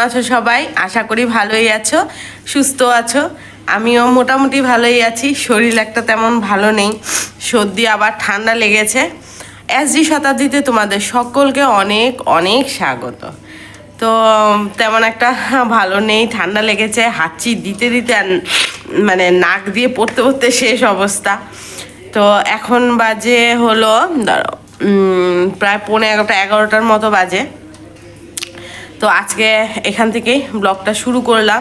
আছো সবাই? আশা করি ভালোই আছো, সুস্থ আছো। আমিও মোটামুটি ভালোই আছি। শরীর একটা তেমন ভালো নেই, সর্দি আবার ঠান্ডা লেগেছে। এসডি শতাব্দীতে তোমাদের সকলকে অনেক অনেক স্বাগত। তো তেমন একটা ভালো নেই, ঠান্ডা লেগেছে, হাঁচি দিতে দিতে মানে নাক দিয়ে পড়তে পড়তে শেষ অবস্থা। তো এখন বাজে হলো প্রায় 11টার মতো বাজে। তো আজকে এখান থেকেই ব্লগটা শুরু করলাম।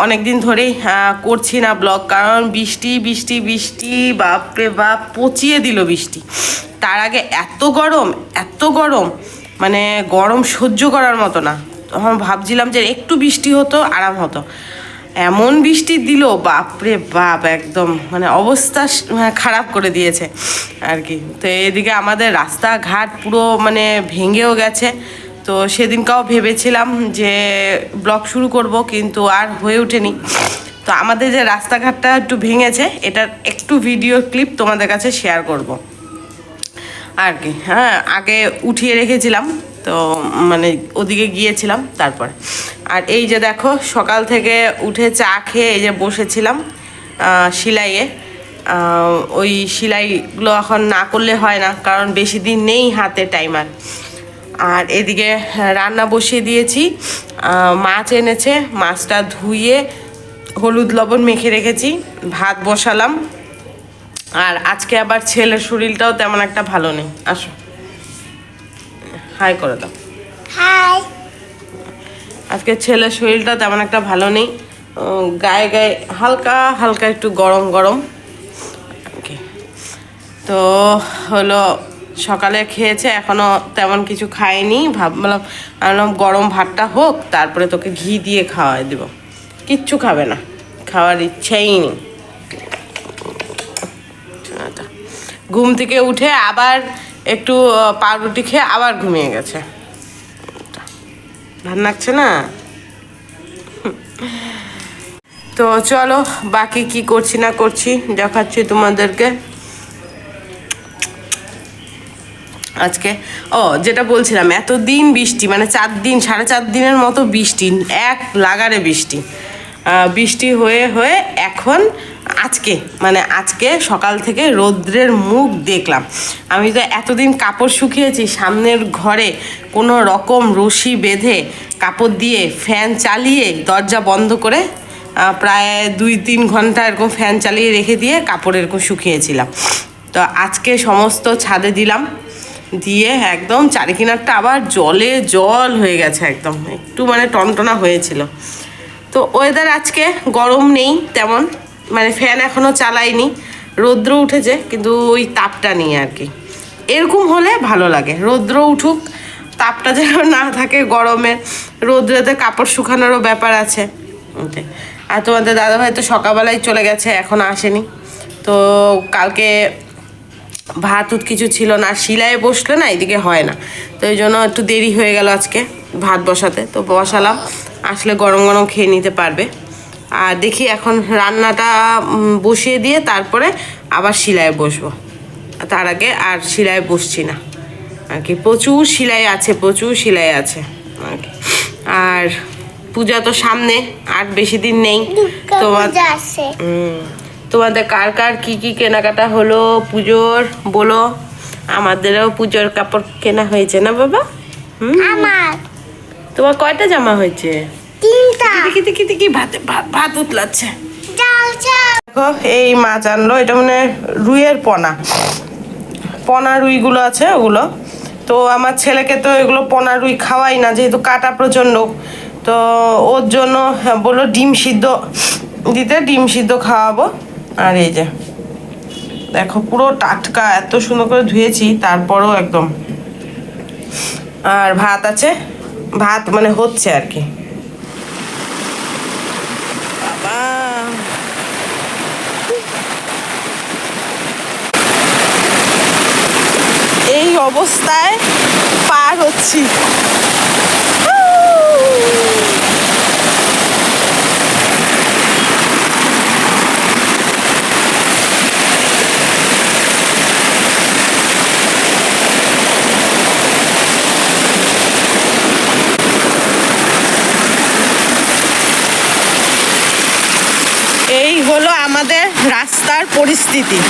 অনেক দিন ধরেই করছি না ব্লগ, কারণ বৃষ্টি বৃষ্টি বৃষ্টি, বাপরে বাপ, পচিয়ে দিল বৃষ্টি। তার আগে এত গরম, মানে গরম সহ্য করার মতো না। তখন ভাবছিলাম যে একটু বৃষ্টি হতো আরাম হতো, এমন বৃষ্টি দিল বাপরে বাপ, একদম মানে অবস্থা খারাপ করে দিয়েছে আর কি। তো এদিকে আমাদের রাস্তাঘাট পুরো মানে ভেঙেও গেছে। তো সেদিনকাও ভেবেছিলাম যে ব্লগ শুরু করব, কিন্তু আর হয়ে ওঠেনি। তো আমাদের যে রাস্তাঘাটটা একটু ভেঙেছে, এটার একটু ভিডিও ক্লিপ তোমাদের কাছে শেয়ার করব আর কি। হ্যাঁ, আগে উঠিয়ে রেখেছিলাম, তো মানে ওদিকে গিয়েছিলাম তারপর। আর এই যে দেখো, সকাল থেকে উঠে চা খেয়ে এই যে বসেছিলাম সেলাইয়ে। ওই সেলাইগুলো এখন না করলে হয় না, কারণ বেশি দিন নেই হাতে টাইমার। আর এদিকে রান্না বসিয়ে দিয়েছি। মাছ এনেছে, মাছটা ধুয়ে হলুদ লবণ মেখে রেখেছি, ভাত বসালাম। আর আজকে আবার ছেলের শরীরটাও তেমন একটা ভালো নেই। আসো, হাই করে দাও। হাই। আজকে ছেলের শরীরটা তেমন একটা ভালো নেই, গায়ে গায়ে হালকা হালকা একটু গরম গরম। তো হলো সকালে খেয়েছে, এখনো তেমন কিছু খায়নি। ভাবলাম গরম ভাতটা হোক, তারপরে তোকে ঘি দিয়ে খাওয়াই দেব। কিচ্ছু খাবে না, খাওয়ার ইচ্ছাই নেই। ঘুম থেকে উঠে আবার একটু পাউরুটি খেয়ে আবার ঘুমিয়ে গেছে। ভালো লাগছে না। তো চলো, বাকি কি করছি না করছি দেখাচ্ছি তোমাদেরকে। আজকে যেটা বলছিলাম, এতদিন বৃষ্টি, মানে 4.5 দিনের মতো বৃষ্টি, এক লাগারে বৃষ্টি বৃষ্টি হয়ে হয়ে এখন আজকে সকাল থেকে রৌদ্রের মুখ দেখলাম। আমি তো এতদিন কাপড় শুকিয়েছি সামনের ঘরে, কোনো রকম রশি বেঁধে কাপড় দিয়ে ফ্যান চালিয়ে দরজা বন্ধ করে প্রায় 2-3 ঘন্টা এরকম ফ্যান চালিয়ে রেখে দিয়ে কাপড় এরকম শুকিয়েছিলাম। তো আজকে সমস্ত ছাদে দিলাম, দিয়ে একদম চারিকিনারটা আবার জলে জল হয়ে গেছে, একদম একটু মানে টনটনা হয়েছিল। তো ওয়েদার আজকে গরম নেই তেমন, মানে ফ্যান এখনও চালাইনি, রৌদ্র উঠেছে কিন্তু ওই তাপটা নেই আর কি। এরকম হলে ভালো লাগে, রৌদ্র উঠুক, তাপটা যেন না থাকে গরমের। রৌদ্রেতে কাপড় শুকানোরও ব্যাপার আছে। আর তোমাদের দাদাভাই তো সকালবেলায় চলে গেছে, এখন আসেনি। তো কালকে ভাত কিছু ছিল না, শিলায় বসলে না এদিকে হয় না, তো এই জন্য একটু দেরি হয়ে গেল আজকে ভাত বসাতে। তো বসালাম, আসলে গরম গরম খেয়ে নিতে পারবে। আর দেখি এখন রান্নাটা বসিয়ে দিয়ে তারপরে আবার শিলায় বসবো। তার আগে আর শিলায় বসছি না আর কি। প্রচুর সেলাই আছে আর কি। আর পূজা তো সামনে, আর বেশি দিন নেই। তোমাদের কার কার কি কি কেনাকাটা হলো পুজোর বলো। আমাদেরও পুজোর কাপড় কেনা হয়েছে না বাবা? তোমার কয়টা জামা হয়েছে? 3টা। দেখি ভাত উতলাচ্ছে। দেখো, এই মাছ আনলো, এটা মানে রুইয়ের পোনা রুইগুলো আছে ওগুলো। তো আমার ছেলেকে তো এগুলো পোনা রুই খাওয়াই না, যেহেতু কাটা প্রচণ্ড। তো ওর জন্য বললো ডিম সিদ্ধ দিতে, ডিম সিদ্ধ খাওয়াবো। আর এই যে দেখো, পুরো টাটকা, এত সুন্দর করে ধুয়েছি তারপরও একদম। আর ভাত আছে, ভাত মানে হচ্ছে আর কি। বাবা, এই অবস্থায় পার হচ্ছি। পরিস্থিতি।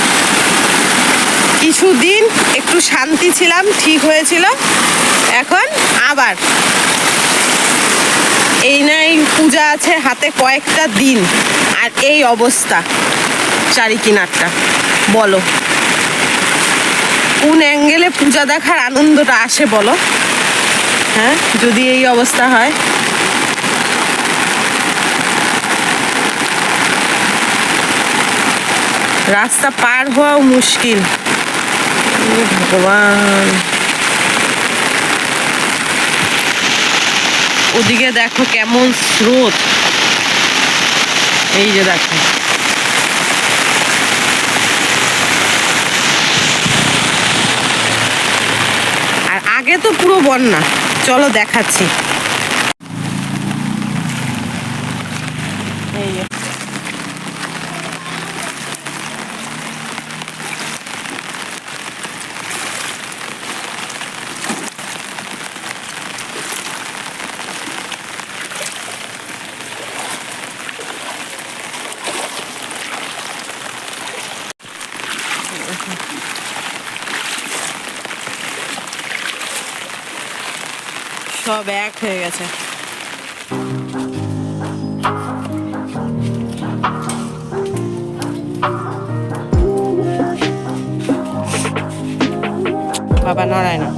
কিছুদিন একটু শান্তি ছিলাম, ঠিক হয়েছিল, এখন আবার এই নাই পূজা আছে হাতে কয়েকটা দিন, আর এই অবস্থা চারি কিনারটা। বলো কোন অ্যাঙ্গেলে পূজা দেখার আনন্দটা আসে বলো? হ্যাঁ, যদি এই অবস্থা হয়। রাস্তা পার হওয়াও মুশকিল। ভগবান, ওদিকে দেখো কেমন স্রোত, এই যে দেখো। আর আগে তো পুরো বন্যা, চলো দেখাচ্ছি। এই যে সব এক হয়ে গেছে। বাবা নড়ায় না।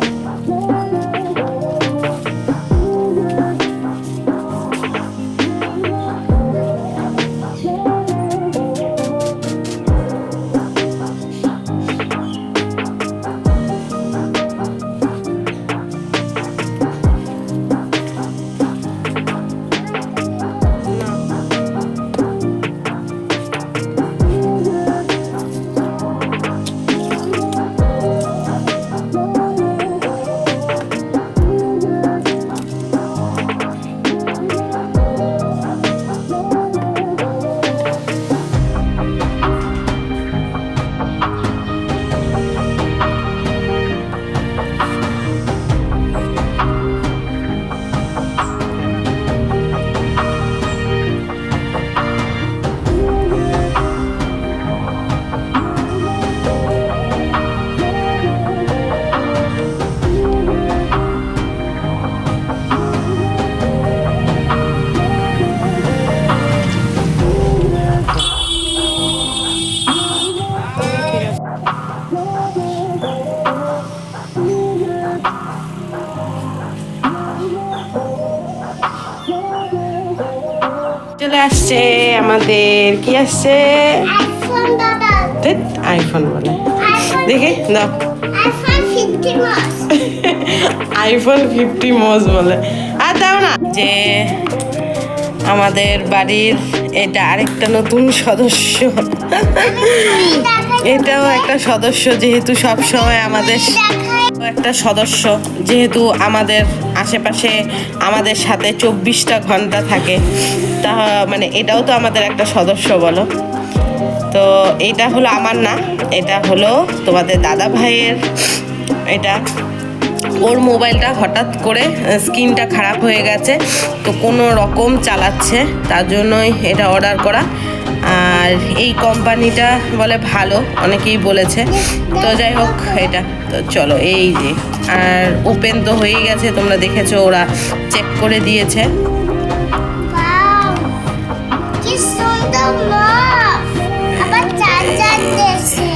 চলে আসছে আমাদের, কি আসছে? আইফোন বাবা, আইফোন বলে, দেখি দাও। আইফোন 50 মাস। আইফোন 50 মস বলে। আর দাও না। যে আমাদের বাড়ির এটা আরেকটা নতুন সদস্য। এটাও একটা সদস্য, যেহেতু সব সময় আমাদের একটা সদস্য, যেহেতু আমাদের আশেপাশে আমাদের সাথে 24টা ঘন্টা থাকে, তা মানে এটাও তো আমাদের একটা সদস্য বলো। তো এটা হলো আমার না, এটা হলো তোমাদের দাদা ভাইয়ের। এটা ওর মোবাইলটা হঠাৎ করে স্ক্রিনটা খারাপ হয়ে গেছে, তো কোনো রকম চালাচ্ছে, তার জন্যই এটা অর্ডার করা। আর এই কোম্পানিটা বলে ভালো, অনেকেই বলেছে। তো যাই হোক, এটা তো চলো, এই যে আর ওপেন তো হয়েই গেছে, তোমরা দেখেছো, ওরা চেক করে দিয়েছে। ওয়াও, কি সুন্দর মাপ। আবার চার্জার দিয়েছে।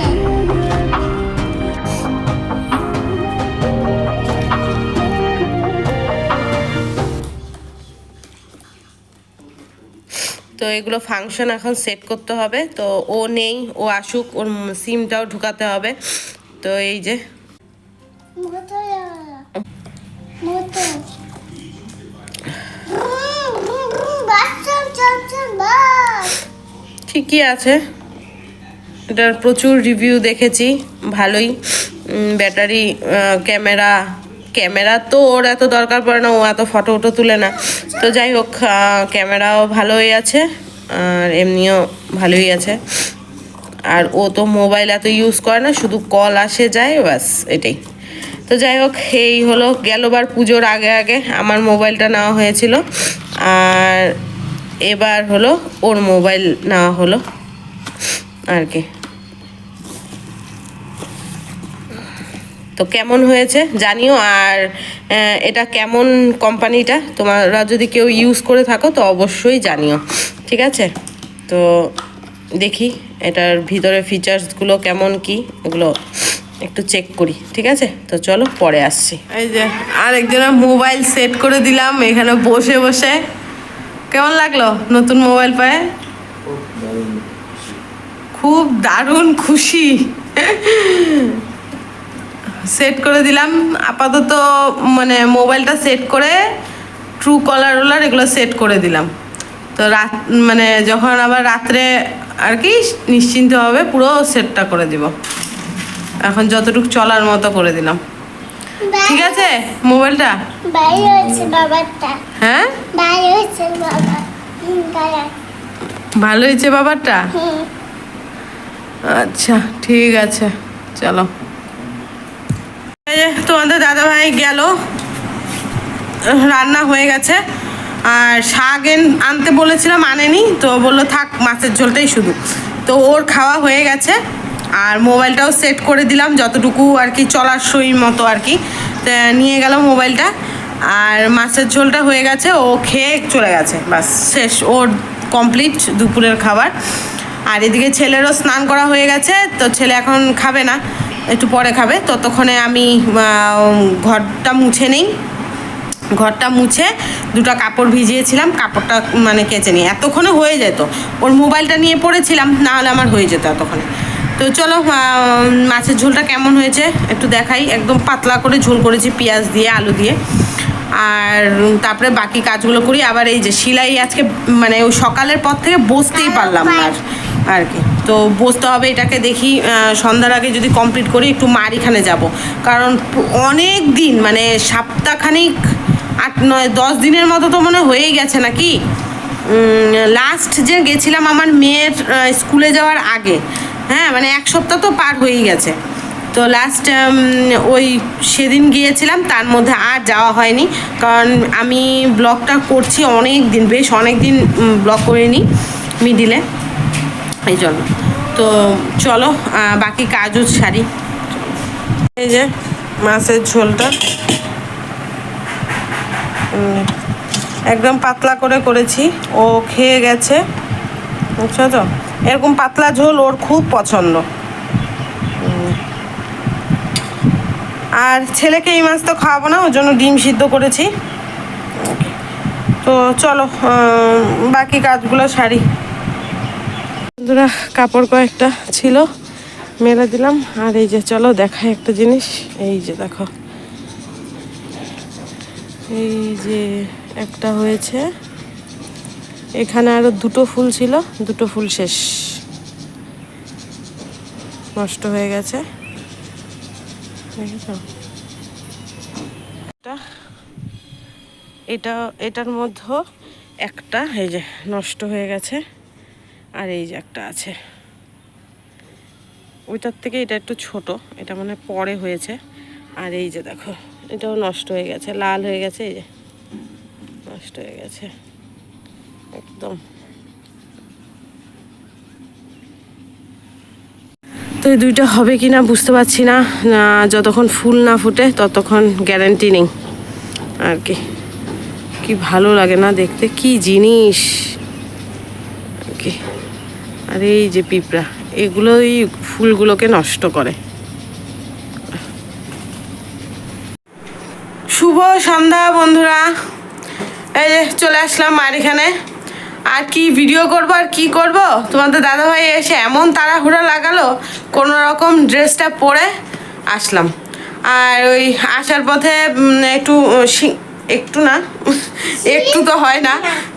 তো এগুলো ফাংশন এখন সেট করতে হবে, তো ও নেই, ও আসুক, ওর সিমটাও ঢুকাতে হবে। তো এই যে মোটো মোটো বাস চল বাস। ঠিকই আছে, এটার প্রচুর রিভিউ দেখেছি, ভালোই। ব্যাটারি, ক্যামেরা তো ওর এত দরকার পড়ে না, ও এত ফটো উটো তুলে না। তো যাই হোক, ক্যামেরাও ভালোই আছে, আর এমনিও ভালোই আছে। আর ও তো মোবাইল এত ইউজ করে না, শুধু কল আসে যায়, ব্যাস এটাই। তো যাই হোক, এই হলো গেলবার পুজোর আগে আগে আমার মোবাইলটা নেওয়া হয়েছিল, আর এবার হলো ওর মোবাইল নেওয়া হলো আর কি। তো কেমন হয়েছে জানিও। আর এটা কেমন কোম্পানিটা, তোমরা যদি কেউ ইউজ করে থাকো তো অবশ্যই জানিও, ঠিক আছে? তো দেখি এটার ভিতরে ফিচার্সগুলো কেমন কি, এগুলো একটু চেক করি, ঠিক আছে? তো চলো পরে আসছি। এই যে আরেকজনের মোবাইল সেট করে দিলাম এখানে বসে বসে। কেমন লাগলো নতুন মোবাইল পায়ে? খুব দারুণ খুশি। সেট করে দিলাম আপাতত, মানে মোবাইলটা সেট করে ট্রু কলার ওলার এগুলো সেট করে দিলাম। তো রাত মানে যখন আবার রাত্রে আর কি নিশ্চিন্ত হবে পুরো সেটটা করে দিব। এখন যতটুকু চলার মতো করে দিলাম, ঠিক আছে? মোবাইলটা বাইরে হচ্ছে বাবারটা। হ্যাঁ বাইরে হচ্ছে বাবা। কালার। ভালো হয়েছে বাবারটা। আচ্ছা ঠিক আছে, চলো। এই যে তোমাদের দাদা ভাই গেল, রান্না হয়ে গেছে। আর শাক আনতে বলেছিলাম, আনেনি, তো বললো থাক মাছের ঝোলটাই শুধু। তো ওর খাওয়া হয়ে গেছে। আর মোবাইলটাও সেট করে দিলাম যতটুকু আর কি চলার সই মতো আর কি। তা নিয়ে গেল মোবাইলটা। আর মাছের ঝোলটা হয়ে গেছে, ও খেয়ে চলে গেছে, বাস শেষ ওর কমপ্লিট দুপুরের খাবার। আর এদিকে ছেলেরও স্নান করা হয়ে গেছে, তো ছেলে এখন খাবে না, একটু পরে খাবে। ততক্ষণে আমি ঘরটা মুছে নেই। ঘরটা মুছে দুটো কাপড় ভিজিয়েছিলাম, কাপড়টা মানে কেচে নিই, এতক্ষণে হয়ে যেত। ওর মোবাইলটা নিয়ে পড়েছিলাম, না হলে আমার হয়ে যেত এতক্ষণে। তো চলো মাছের ঝোলটা কেমন হয়েছে একটু দেখাই। একদম পাতলা করে ঝোল করেছি পেঁয়াজ দিয়ে আলু দিয়ে। আর তারপরে বাকি কাজগুলো করি। আবার এই যে সেলাই আজকে মানে ওই সকালের পর থেকে বসতেই পারলাম না আর কি। তো বসতে হবে, এটাকে দেখি সন্ধ্যার আগে যদি কমপ্লিট করি একটু মারিখানে যাব। কারণ অনেক দিন মানে সপ্তাহখানিক 8-9-10 দিনের মতো তো মনে হয়েই গেছে নাকি। লাস্ট যে গেছিলাম আমার মেয়ের স্কুলে যাওয়ার আগে, হ্যাঁ মানে 1 সপ্তাহ তো পার হয়েই গেছে। তো লাস্ট ওই সেদিন গিয়েছিলাম, তার মধ্যে আর যাওয়া হয়নি। কারণ আমি ব্লগটা করছি অনেক দিন, বেশ অনেক দিন ব্লগ করিনি মিডিলে, এই জন্য। তো চলো বাকি কাজও সারি। এই যে মাছের ঝোলটা একদম পাতলা করে করেছি, ও খেয়ে গেছে, বুঝছো তো? এরকম পাতলা ঝোল ওর খুব পছন্দ। আর ছেলেকে এই মাছ তো খাওয়াবো না, ওর জন্য ডিম সিদ্ধ করেছি। তো চলো বাকি কাজগুলো সারি। বন্ধুরা কাপড় কয়েকটা ছিল মেলে দিলাম। আর এই যে চলো দেখাই একটা জিনিস। এই যে দেখো, এই যে একটা হয়েছে, এখানে আরো 2টো ফুল ছিল, 2টো ফুল শেষ, নষ্ট হয়ে গেছে। এটার মধ্যে একটা এই যে নষ্ট হয়ে গেছে। আর এই যে একটা আছে, ওইটার থেকে এটা একটু ছোট, এটা মানে পরে হয়েছে। আর এই যে দেখো এটাও নষ্ট হয়ে গেছে, লাল হয়ে গেছে, এই যে নষ্ট হয়ে গেছে একদম। তো এই দুইটা হবে কি না বুঝতে পারছি না, যতক্ষণ ফুল না ফুটে ততক্ষণ গ্যারান্টি নেই আর কি। কি ভালো লাগে না দেখতে, কি জিনিস আর কি। আর এই যে পিঁপড়া, এগুলোই ফুলগুলোকে নষ্ট করে। শুভ সন্ধ্যা বন্ধুরা, এই যে চলে আসলাম আর এখানে। আর কি ভিডিও করব আর কি করব, তোমাদের দাদাভাই এসে এমন তাড়াহুড়া লাগালো, কোনো রকম ড্রেসটা পরে আসলাম। আর ওই আসার পথে একটু না একটু তো হয় না,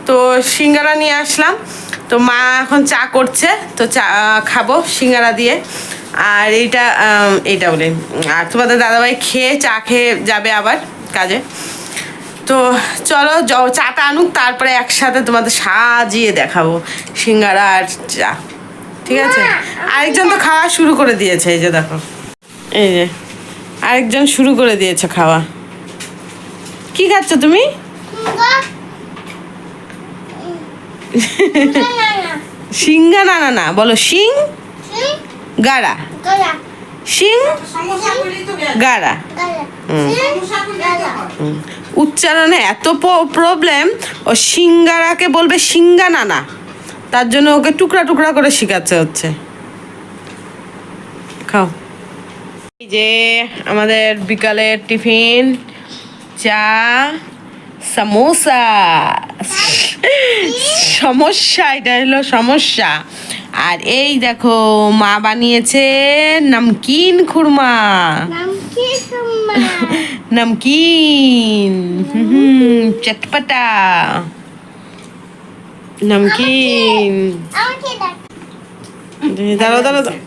তো সিঙ্গারা নিয়ে আসলাম। তো মা এখন চা করছে, তো চা খাবো সিঙ্গারা দিয়ে। আর এইটা বলে, আর তোমাদের দাদাভাই খেয়ে চা খেয়ে যাবে আবার কাজে। তো চলো চাটা আনুক, তারপরে একসাথে তোমাদের সাজিয়ে দেখাবো সিঙ্গারা আর চা, ঠিক আছে? আরেকজন তো খাওয়া শুরু করে দিয়েছে, এই যে দেখো, এই যে আরেকজন শুরু করে দিয়েছে খাওয়া। কি খাচ্ছ তুমি? সিঙ্গারা না, বলো সিং গাড়া। সিং গারা গালা উচ্চারণে এত প্রবলেম, ও সিঙ্গারাকে বলবে সিঙ্গা নানা, তার জন্য ওকে টুকরা টুকরা করে শেখাচ্ছে হচ্ছে। খাও। এই যে আমাদের বিকালের টিফিন, চা, সামোসা। সমস্যা, এটা হলো সমস্যা। আর এই দেখো মা বানিয়েছে নমকিন খুরমা, নাম কি তোমার? নমকিন চটপটা নমকিন। আমাকে ডাক। দাঁড়াও দাঁড়াও দাঁড়াও।